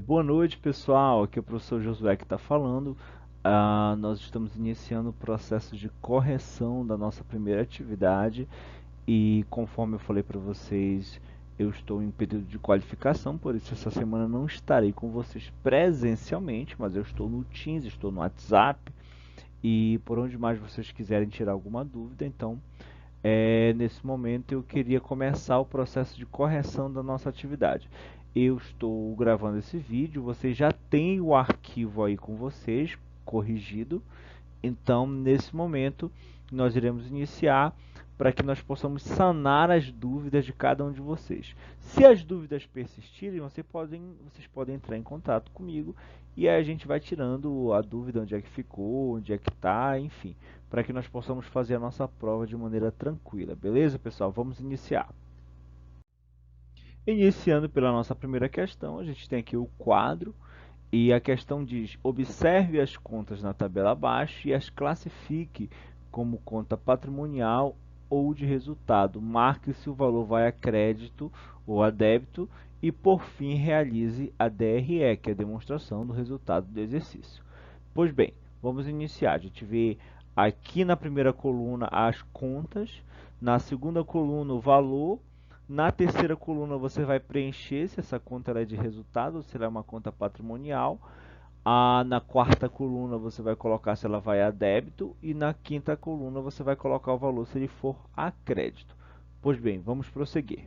Boa noite, pessoal. Aqui é o professor Josué que está falando. Nós estamos iniciando o processo de correção da nossa primeira atividade e, conforme eu falei para vocês, eu estou em período de qualificação, por isso essa semana não estarei com vocês presencialmente, mas eu estou no Teams, estou no WhatsApp e por onde mais vocês quiserem tirar alguma dúvida, então nesse momento eu queria começar o processo de correção da nossa atividade. Eu estou gravando esse vídeo, vocês já têm o arquivo aí com vocês, corrigido. Então, nesse momento, nós iremos iniciar para que nós possamos sanar as dúvidas de cada um de vocês. Se as dúvidas persistirem, vocês podem entrar em contato comigo e aí a gente vai tirando a dúvida, onde é que ficou, onde é que está, enfim, para que nós possamos fazer a nossa prova de maneira tranquila. Beleza, pessoal? Vamos iniciar. Iniciando pela nossa primeira questão, a gente tem aqui o quadro e a questão diz: observe as contas na tabela abaixo e as classifique como conta patrimonial ou de resultado. Marque se o valor vai a crédito ou a débito e, por fim, realize a DRE, que é a demonstração do resultado do exercício. Pois bem, vamos iniciar. A gente vê aqui na primeira coluna as contas, na segunda coluna o valor, na terceira coluna você vai preencher se essa conta é de resultado ou se ela é uma conta patrimonial. Na quarta coluna você vai colocar se ela vai a débito e na quinta coluna você vai colocar o valor se ele for a crédito. Pois bem, vamos prosseguir.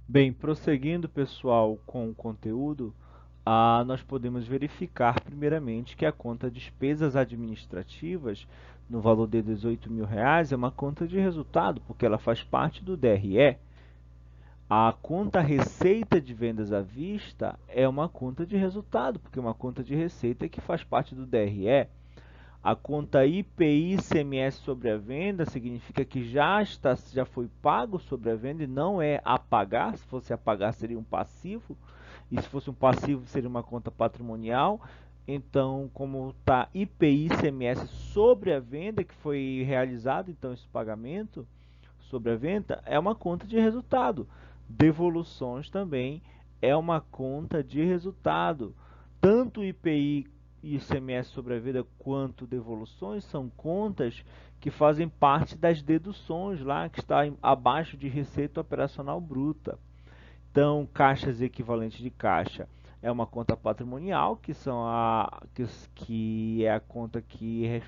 Bem, prosseguindo, pessoal, com o conteúdo, nós podemos verificar primeiramente que a conta despesas administrativas, no valor de R$ 18.000, é uma conta de resultado, porque ela faz parte do DRE. A conta receita de vendas à vista é uma conta de resultado, porque é uma conta de receita que faz parte do DRE. A conta IPI-ICMS sobre a venda significa que já foi pago sobre a venda e não é a pagar. Se fosse a pagar, seria um passivo. E se fosse um passivo, seria uma conta patrimonial. Então, como está IPI-ICMS sobre a venda que foi realizado, então esse pagamento sobre a venda é uma conta de resultado. Devoluções também é uma conta de resultado. Tanto o IPI e ICMS sobre a venda quanto devoluções são contas que fazem parte das deduções lá, que está abaixo de receita operacional bruta. Então, caixas equivalentes de caixa é uma conta patrimonial, que é a conta que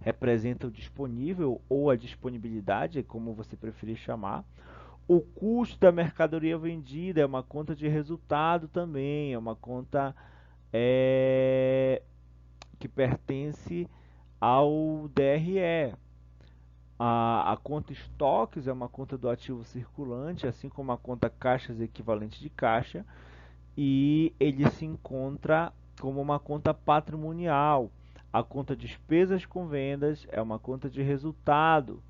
representa o disponível ou a disponibilidade, como você preferir chamar. O custo da mercadoria vendida é uma conta de resultado também, é uma conta que pertence ao DRE. A conta estoques é uma conta do ativo circulante, assim como a conta caixas equivalentes de caixa, e ele se encontra como uma conta patrimonial. A conta despesas com vendas é uma conta de resultado.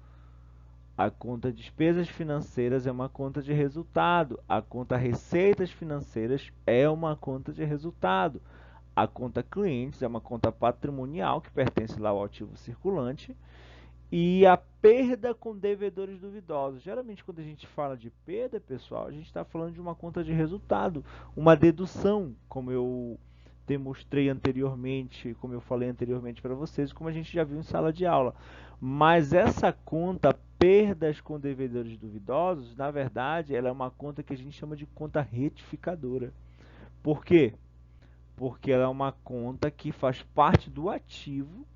A conta despesas financeiras é uma conta de resultado. A conta receitas financeiras é uma conta de resultado. A conta clientes é uma conta patrimonial que pertence lá ao ativo circulante. E a perda com devedores duvidosos. Geralmente, quando a gente fala de perda, pessoal, a gente está falando de uma conta de resultado, uma dedução, como eu demonstrei anteriormente, como eu falei anteriormente para vocês, como a gente já viu em sala de aula. Mas essa conta, perdas com devedores duvidosos, na verdade, ela é uma conta que a gente chama de conta retificadora. Por quê? Porque ela é uma conta que faz parte do ativo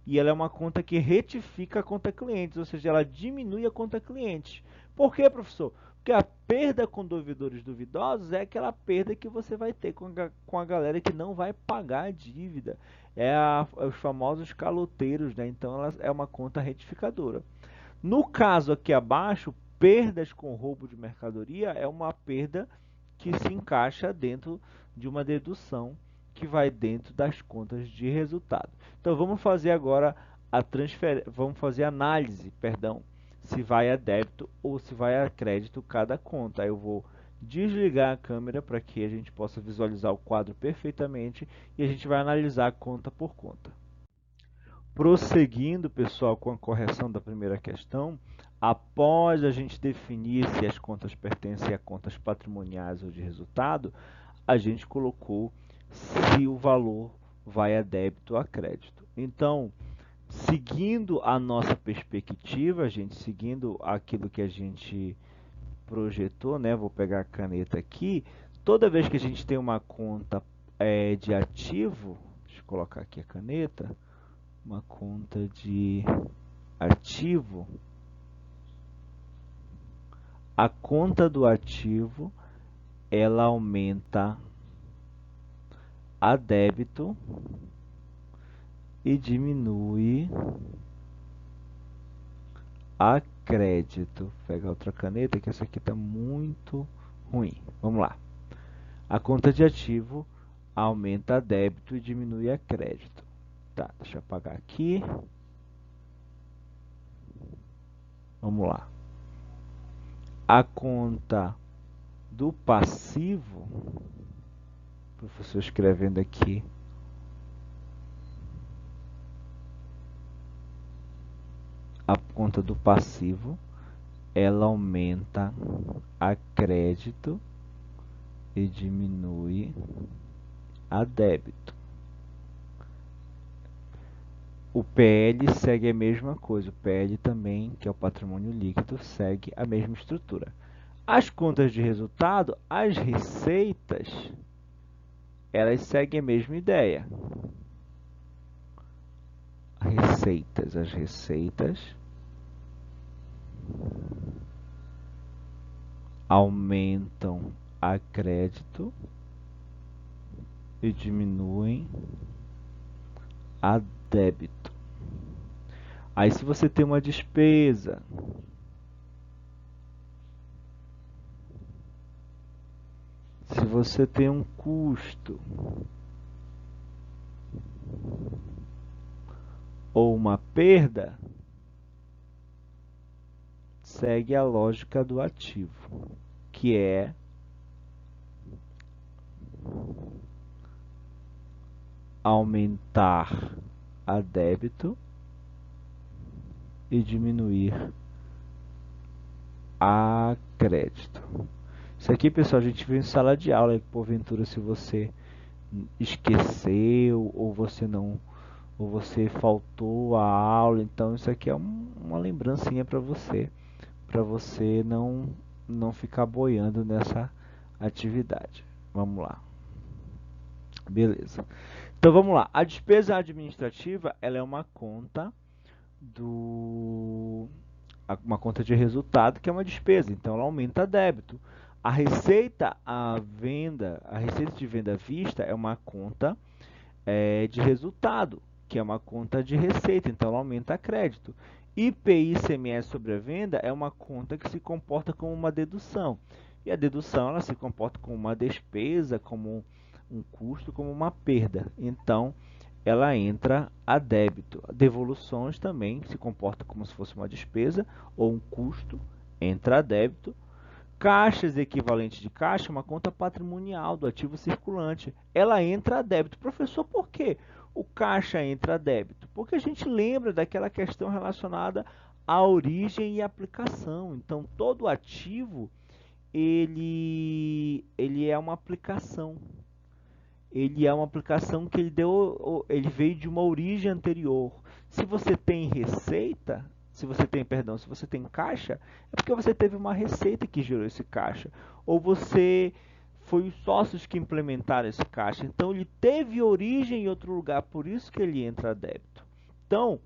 e ela é uma conta que retifica a conta clientes, ou seja, ela diminui a conta clientes. Por quê, professor? Porque a perda com devedores duvidosos é aquela perda que você vai ter com a galera que não vai pagar a dívida. É os famosos caloteiros, né? Então ela é uma conta retificadora. No caso aqui abaixo, perdas com roubo de mercadoria é uma perda que se encaixa dentro de uma dedução que vai dentro das contas de resultado. Então vamos fazer agora vamos fazer a análise, perdão, se vai a débito ou se vai a crédito cada conta. Aí eu vou desligar a câmera para que a gente possa visualizar o quadro perfeitamente e a gente vai analisar conta por conta. Prosseguindo, pessoal, com a correção da primeira questão, após a gente definir se as contas pertencem a contas patrimoniais ou de resultado, a gente colocou se o valor vai a débito ou a crédito. Então, seguindo a nossa perspectiva, seguindo aquilo que a gente projetou, né? Vou pegar a caneta aqui. Toda vez que a gente tem uma conta de ativo, deixa eu colocar aqui a caneta, uma conta de ativo, a conta do ativo ela aumenta a débito e diminui a crédito. Vou pegar outra caneta que essa aqui está muito ruim. Vamos lá. A conta de ativo aumenta a débito e diminui a crédito. Tá, deixa eu apagar aqui. Vamos lá. A conta do passivo, professor escrevendo aqui, a conta do passivo, ela aumenta a crédito e diminui a débito. O PL segue a mesma coisa, o PL também, que é o patrimônio líquido, segue a mesma estrutura. As contas de resultado, as receitas, elas seguem a mesma ideia. As receitas aumentam a crédito e diminuem a débito. Aí, se você tem uma despesa, se você tem um custo ou uma perda, segue a lógica do ativo, que é aumentar a débito e diminuir a crédito. Isso aqui, pessoal, a gente viu em sala de aula, porventura, se você esqueceu ou você faltou a aula, então isso aqui é uma lembrancinha para você não ficar boiando nessa atividade. Vamos lá. Beleza. Então vamos lá. A despesa administrativa, ela é uma conta uma conta de resultado que é uma despesa, então ela aumenta débito. A receita de venda à vista é uma conta de resultado, que é uma conta de receita, então ela aumenta crédito. IPI ICMS sobre a venda é uma conta que se comporta como uma dedução. E a dedução ela se comporta como uma despesa, como um custo, como uma perda. Então, ela entra a débito. Devoluções também se comporta como se fosse uma despesa ou um custo, entra a débito. Caixas equivalentes de caixa é uma conta patrimonial do ativo circulante. Ela entra a débito. Professor, por quê o caixa entra a débito? Porque a gente lembra daquela questão relacionada à origem e aplicação. Então, todo ativo, ele é uma aplicação. Ele é uma aplicação que ele veio de uma origem anterior. Se você tem receita, se você tem caixa, é porque você teve uma receita que gerou esse caixa. Ou foi os sócios que implementaram esse caixa. Então, ele teve origem em outro lugar, por isso que ele entra a débito. Então,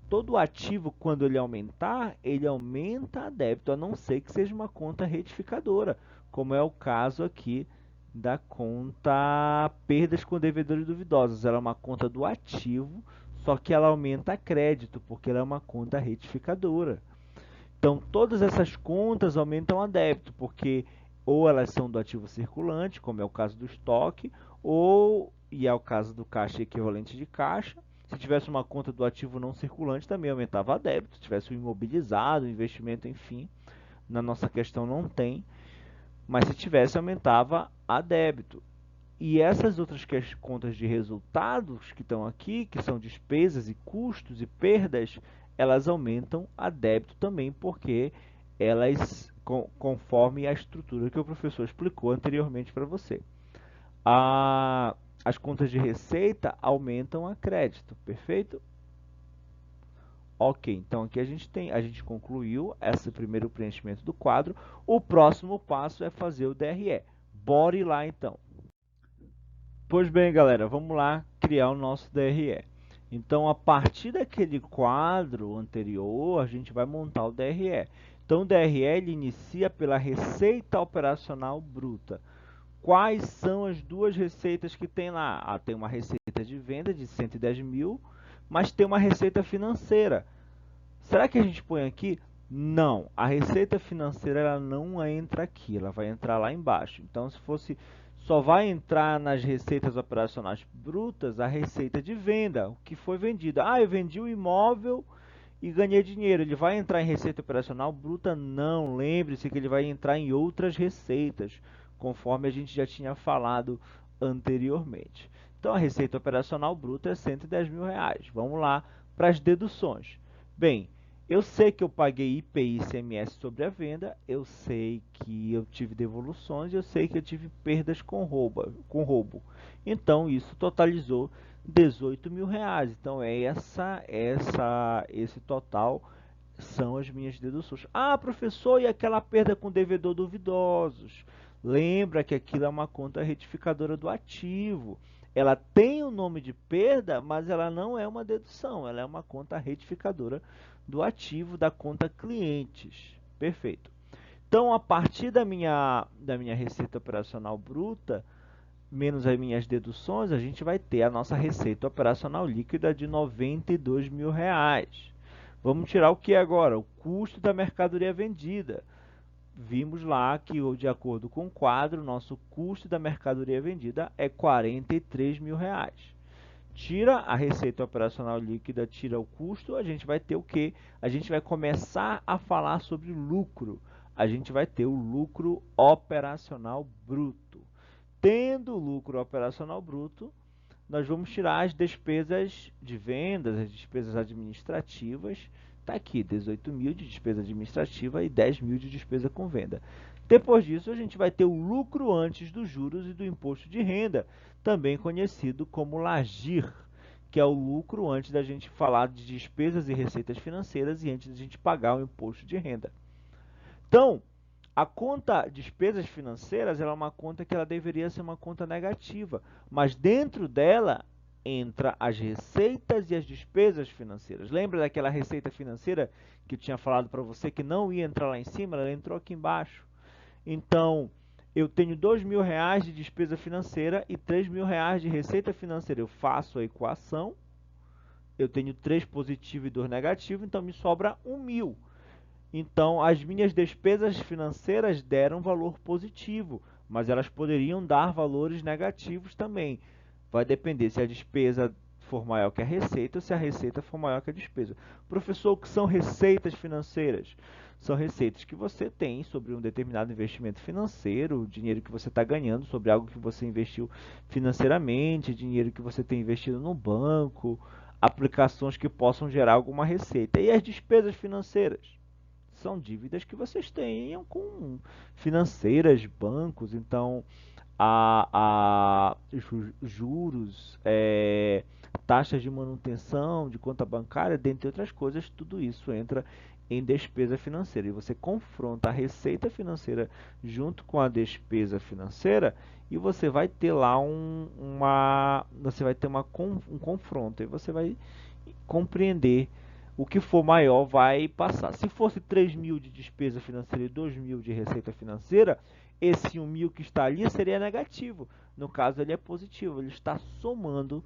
todo ativo, quando ele aumentar, ele aumenta a débito, a não ser que seja uma conta retificadora, como é o caso aqui da conta perdas com devedores duvidosos. Ela é uma conta do ativo, só que ela aumenta a crédito, porque ela é uma conta retificadora. Então, todas essas contas aumentam a débito, porque ou elas são do ativo circulante, como é o caso do estoque, e é o caso do caixa equivalente de caixa. Se tivesse uma conta do ativo não circulante, também aumentava a débito. Se tivesse um imobilizado, um investimento, enfim, na nossa questão não tem. Mas se tivesse, aumentava a débito. E essas outras contas de resultados que estão aqui, que são despesas e custos e perdas, elas aumentam a débito também, porque elas, conforme a estrutura que o professor explicou anteriormente para você. As contas de receita aumentam a crédito, perfeito? Ok, então aqui a gente concluiu esse primeiro preenchimento do quadro. O próximo passo é fazer o DRE. Bora ir lá então. Pois bem, galera, vamos lá criar o nosso DRE. Então, a partir daquele quadro anterior, a gente vai montar o DRE. Então, o DRE ele inicia pela receita operacional bruta. Quais são as duas receitas que tem lá? Tem uma receita de venda de 110 mil, mas tem uma receita financeira. Será que a gente põe aqui? Não, a receita financeira ela não entra aqui, ela vai entrar lá embaixo. Então, se fosse, só vai entrar nas receitas operacionais brutas a receita de venda, o que foi vendido. Eu vendi o imóvel e ganhei dinheiro. Ele vai entrar em receita operacional bruta? Não, lembre-se que ele vai entrar em outras receitas, conforme a gente já tinha falado anteriormente. Então, a receita operacional bruta é 110 mil reais. Vamos lá para as deduções. Bem, eu sei que eu paguei IPI e ICMS sobre a venda, eu sei que eu tive devoluções, eu sei que eu tive perdas com roubo. Então, isso totalizou 18 mil reais. Então, esse total são as minhas deduções. Professor, e aquela perda com devedor duvidosos? Lembra que aquilo é uma conta retificadora do ativo. Ela tem o nome de perda, mas ela não é uma dedução. Ela é uma conta retificadora do ativo da conta clientes. Perfeito. Então, a partir da minha receita operacional bruta, menos as minhas deduções, a gente vai ter a nossa receita operacional líquida de 92 mil reais. Vamos tirar o que agora? O custo da mercadoria vendida. Vimos lá que, de acordo com o quadro, nosso custo da mercadoria vendida é 43 mil reais. Tira a receita operacional líquida, tira o custo, a gente vai ter o quê? A gente vai começar a falar sobre lucro. A gente vai ter o lucro operacional bruto. Tendo o lucro operacional bruto, nós vamos tirar as despesas de vendas, as despesas administrativas. Está aqui, 18 mil de despesa administrativa e 10 mil de despesa com venda. Depois disso, a gente vai ter o lucro antes dos juros e do imposto de renda, também conhecido como LAGIR, que é o lucro antes da gente falar de despesas e receitas financeiras e antes da gente pagar o imposto de renda. Então, a conta despesas financeiras ela é uma conta que ela deveria ser uma conta negativa, mas dentro dela entra as receitas e as despesas financeiras. Lembra daquela receita financeira que eu tinha falado para você que não ia entrar lá em cima? Ela entrou aqui embaixo. Então, eu tenho 2 mil reais de despesa financeira e 3 mil reais de receita financeira. Eu faço a equação, eu tenho 3 positivo e 2 negativo, então me sobra 1 mil. Então, as minhas despesas financeiras deram valor positivo, mas elas poderiam dar valores negativos também. Vai depender se a despesa for maior que a receita ou se a receita for maior que a despesa. Professor, o que são receitas financeiras? São receitas que você tem sobre um determinado investimento financeiro, dinheiro que você está ganhando sobre algo que você investiu financeiramente, dinheiro que você tem investido no banco, aplicações que possam gerar alguma receita. E as despesas financeiras? São dívidas que vocês tenham com financeiras, bancos, então juros, taxas de manutenção, de conta bancária, dentre outras coisas, tudo isso entra em despesa financeira. E você confronta a receita financeira junto com a despesa financeira e você vai ter lá um confronto e você vai compreender o que for maior vai passar. Se fosse 3 mil de despesa financeira e 2 mil de receita financeira, esse 1 mil que está ali seria negativo. No caso, ele é positivo, ele está somando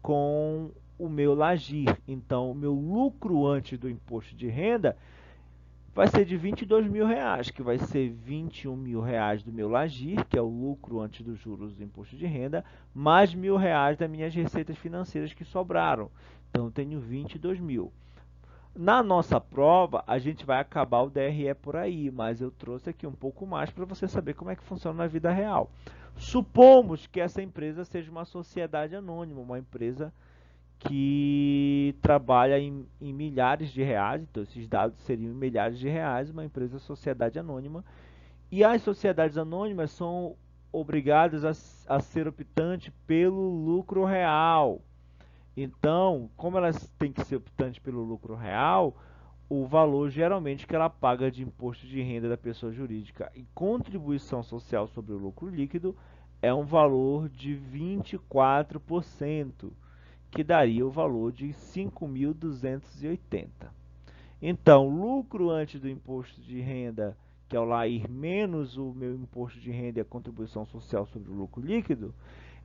com o meu LAGIR. Então, o meu lucro antes do imposto de renda vai ser de 22 mil reais, que vai ser 21 mil reais do meu LAGIR, que é o lucro antes dos juros do imposto de renda, mais mil reais das minhas receitas financeiras que sobraram. Então, eu tenho 22 mil. Na nossa prova, a gente vai acabar o DRE por aí, mas eu trouxe aqui um pouco mais para você saber como é que funciona na vida real. Supomos que essa empresa seja uma sociedade anônima, uma empresa que trabalha em milhares de reais, então esses dados seriam em milhares de reais, uma empresa sociedade anônima, e as sociedades anônimas são obrigadas a ser optantes pelo lucro real. Então, como elas têm que ser optantes pelo lucro real, o valor geralmente que ela paga de imposto de renda da pessoa jurídica e contribuição social sobre o lucro líquido é um valor de 24%, que daria o valor de 5.280. Então, lucro antes do imposto de renda, que é o LAIR, menos o meu imposto de renda e a contribuição social sobre o lucro líquido,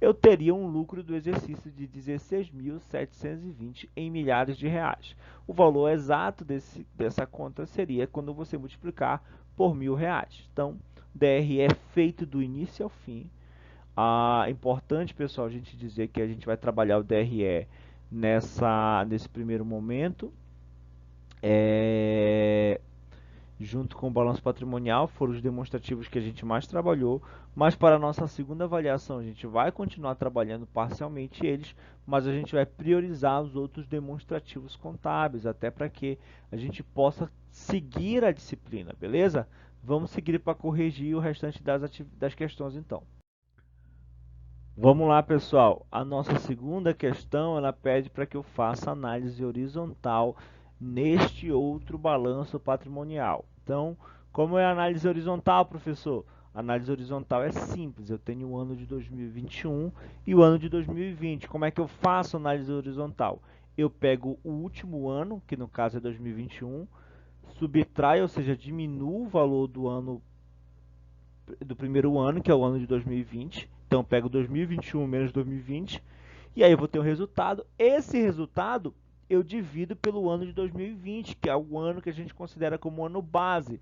eu teria um lucro do exercício de 16.720 em milhares de reais. O valor exato dessa conta seria quando você multiplicar por R$ 1.000. Então, DRE é feito do início ao fim. É importante, pessoal, a gente dizer que a gente vai trabalhar o DRE nesse primeiro momento. Junto com o balanço patrimonial, foram os demonstrativos que a gente mais trabalhou, mas para a nossa segunda avaliação a gente vai continuar trabalhando parcialmente eles, mas a gente vai priorizar os outros demonstrativos contábeis, até para que a gente possa seguir a disciplina, beleza? Vamos seguir para corrigir o restante das questões então. Vamos lá, pessoal. A nossa segunda questão, ela pede para que eu faça análise horizontal neste outro balanço patrimonial. Então, como é a análise horizontal, professor? A análise horizontal é simples. Eu tenho o ano de 2021 e o ano de 2020. Como é que eu faço a análise horizontal? Eu pego o último ano, que no caso é 2021, subtraio, ou seja, diminuo o valor do ano do primeiro ano, que é o ano de 2020. Então, eu pego 2021 menos 2020, e aí eu vou ter o resultado. Esse resultado eu divido pelo ano de 2020, que é o ano que a gente considera como ano base.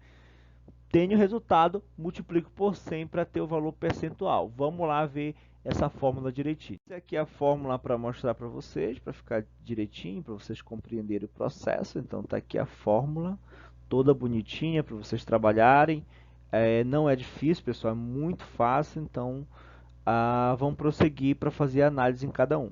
Tenho o resultado, multiplico por 100 para ter o valor percentual. Vamos lá ver essa fórmula direitinho. Essa aqui é a fórmula para mostrar para vocês, para ficar direitinho, para vocês compreenderem o processo. Então, está aqui a fórmula, toda bonitinha para vocês trabalharem. Não é difícil, pessoal, é muito fácil, então vamos prosseguir para fazer a análise em cada um.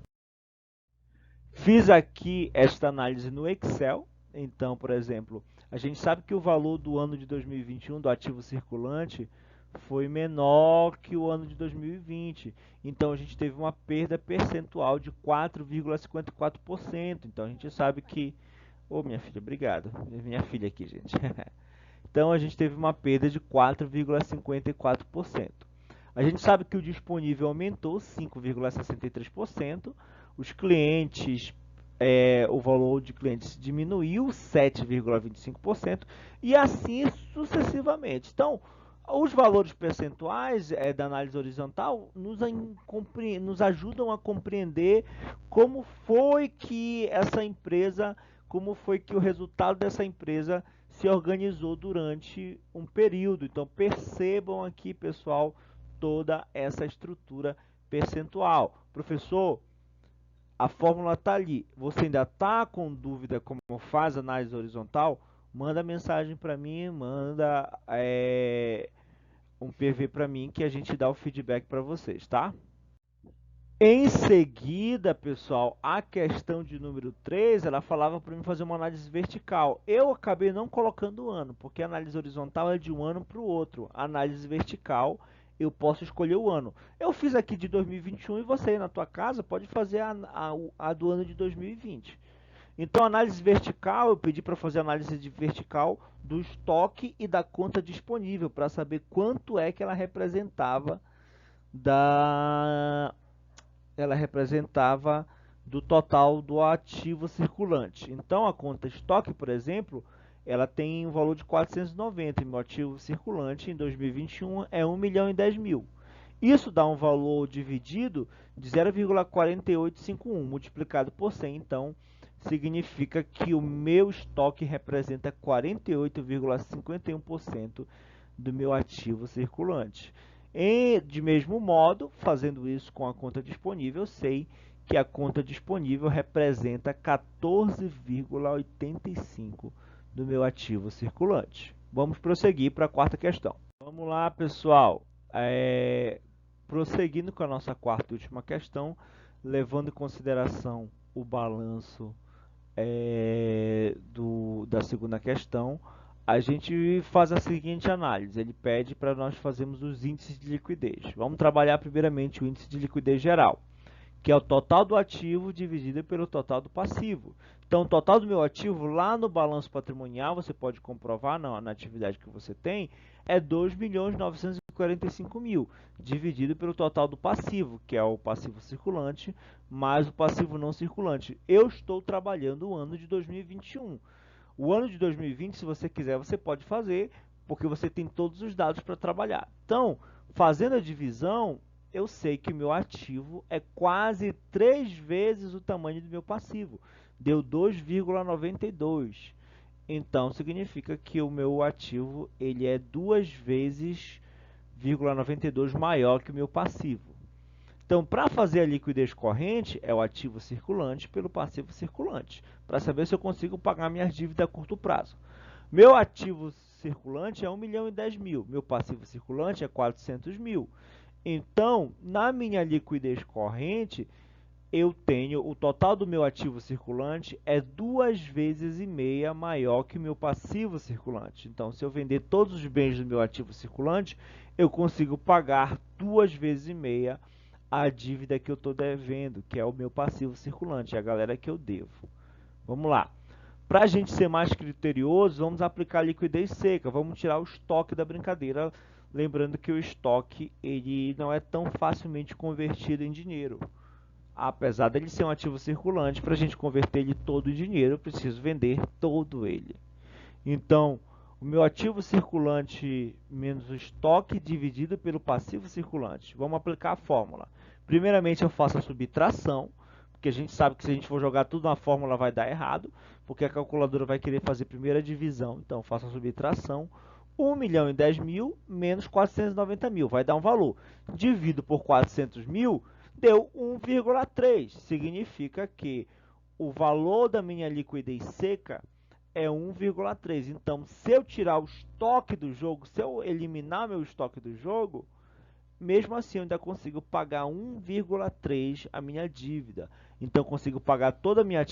Fiz aqui esta análise no Excel. Então, por exemplo, a gente sabe que o valor do ano de 2021 do ativo circulante foi menor que o ano de 2020. Então, a gente teve uma perda percentual de 4,54%. Então, a gente sabe que... Ô, minha filha, obrigado. Minha filha aqui, gente. Então, a gente teve uma perda de 4,54%. A gente sabe que o disponível aumentou 5,63%. Os clientes, o valor de clientes diminuiu 7,25% e assim sucessivamente. Então, os valores percentuais da análise horizontal nos ajudam a compreender como foi que essa empresa, como foi que o resultado dessa empresa se organizou durante um período. Então, percebam aqui, pessoal, toda essa estrutura percentual. Professor, a fórmula está ali. Você ainda está com dúvida como faz análise horizontal? Manda mensagem para mim, manda um PV para mim que a gente dá o feedback para vocês, tá? Em seguida, pessoal, a questão de número 3, ela falava para mim fazer uma análise vertical. Eu acabei não colocando o ano, porque a análise horizontal é de um ano para o outro. A análise vertical, eu posso escolher o ano. Eu fiz aqui de 2021 e você aí na tua casa pode fazer a do ano de 2020. Então, análise vertical, eu pedi para fazer análise vertical do estoque e da conta disponível, para saber quanto é que ela representava do total do ativo circulante. Então, a conta estoque, por exemplo, ela tem um valor de 490, e meu ativo circulante em 2021 é 1.010.000. Isso dá um valor dividido de 0,4851, multiplicado por 100, então significa que o meu estoque representa 48,51% do meu ativo circulante. E, de mesmo modo, fazendo isso com a conta disponível, eu sei que a conta disponível representa 14,85 do meu ativo circulante. Vamos prosseguir para a quarta questão. Vamos lá, pessoal. Prosseguindo com a nossa quarta e última questão, levando em consideração o balanço da segunda questão, a gente faz a seguinte análise. Ele pede para nós fazermos os índices de liquidez. Vamos trabalhar primeiramente o índice de liquidez geral, que é o total do ativo dividido pelo total do passivo. Então, o total do meu ativo lá no balanço patrimonial, você pode comprovar na atividade que você tem, é 2.945.000, dividido pelo total do passivo, que é o passivo circulante, mais o passivo não circulante. Eu estou trabalhando o ano de 2021. O ano de 2020, se você quiser, você pode fazer, porque você tem todos os dados para trabalhar. Então, fazendo a divisão, eu sei que o meu ativo é quase 3 vezes o tamanho do meu passivo. Deu 2,92. Então, significa que o meu ativo ele é 2 vezes 0,92 maior que o meu passivo. Então, para fazer a liquidez corrente, é o ativo circulante pelo passivo circulante, para saber se eu consigo pagar minhas dívidas a curto prazo. Meu ativo circulante é 1.010.000, meu passivo circulante é 400.000. Então, na minha liquidez corrente, eu tenho o total do meu ativo circulante é 2,5 vezes maior que o meu passivo circulante. Então, se eu vender todos os bens do meu ativo circulante, eu consigo pagar 2,5 vezes a dívida que eu estou devendo, que é o meu passivo circulante, a galera que eu devo. Vamos lá. Para a gente ser mais criterioso, vamos aplicar a liquidez seca, vamos tirar o estoque da brincadeira, lembrando que o estoque ele não é tão facilmente convertido em dinheiro. Apesar dele ser um ativo circulante, para a gente converter ele todo em dinheiro, eu preciso vender todo ele. Então, o meu ativo circulante menos o estoque dividido pelo passivo circulante. Vamos aplicar a fórmula. Primeiramente, eu faço a subtração, porque a gente sabe que se a gente for jogar tudo na fórmula vai dar errado, porque a calculadora vai querer fazer primeira divisão. Então, faço a subtração. 1.010.000 menos 490.000 vai dar um valor. Divido por 400.000, deu 1,3. Significa que o valor da minha liquidez seca é 1,3. Então, se eu tirar o estoque do jogo, se eu eliminar meu estoque do jogo, mesmo assim eu ainda consigo pagar 1,3 a minha dívida. Então, eu consigo pagar toda a minha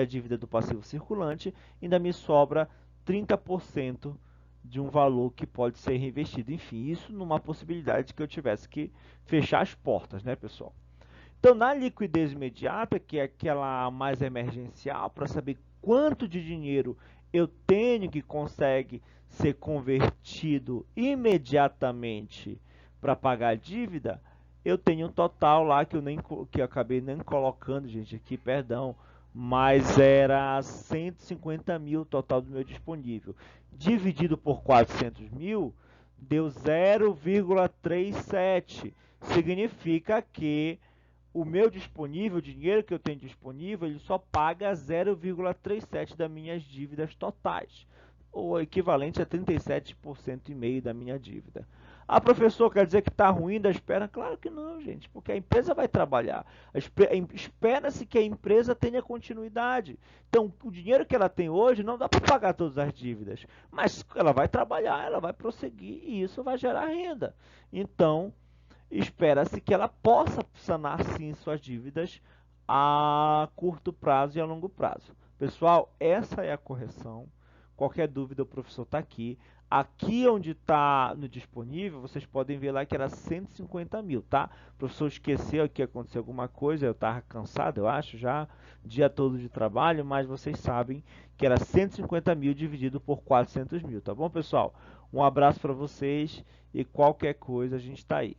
dívida do passivo circulante e ainda me sobra 30% de um valor que pode ser reinvestido. Enfim, isso numa possibilidade que eu tivesse que fechar as portas, né, pessoal? Então, na liquidez imediata, que é aquela mais emergencial, para saber quanto de dinheiro eu tenho que consegue ser convertido imediatamente para pagar a dívida, eu tenho um total lá que eu acabei nem colocando, gente, aqui, perdão, mas era 150.000 total do meu disponível. Dividido por 400.000, deu 0,37. Significa que o meu disponível, o dinheiro que eu tenho disponível, ele só paga 0,37 das minhas dívidas totais, ou equivalente a 37,5% da minha dívida. Ah, professor, quer dizer que está ruim da espera? Claro que não, gente, porque a empresa vai trabalhar. Espera-se que a empresa tenha continuidade. Então, o dinheiro que ela tem hoje não dá para pagar todas as dívidas, mas ela vai trabalhar, ela vai prosseguir e isso vai gerar renda. Então, espera-se que ela possa sanar, sim, suas dívidas a curto prazo e a longo prazo. Pessoal, essa é a correção. Qualquer dúvida, o professor está aqui. Aqui onde está no disponível, vocês podem ver lá que era 150.000, tá? O professor esqueceu que aconteceu alguma coisa, eu estava cansado, eu acho, já, dia todo de trabalho, mas vocês sabem que era 150.000 dividido por 400.000, tá bom, pessoal? Um abraço para vocês e qualquer coisa a gente está aí.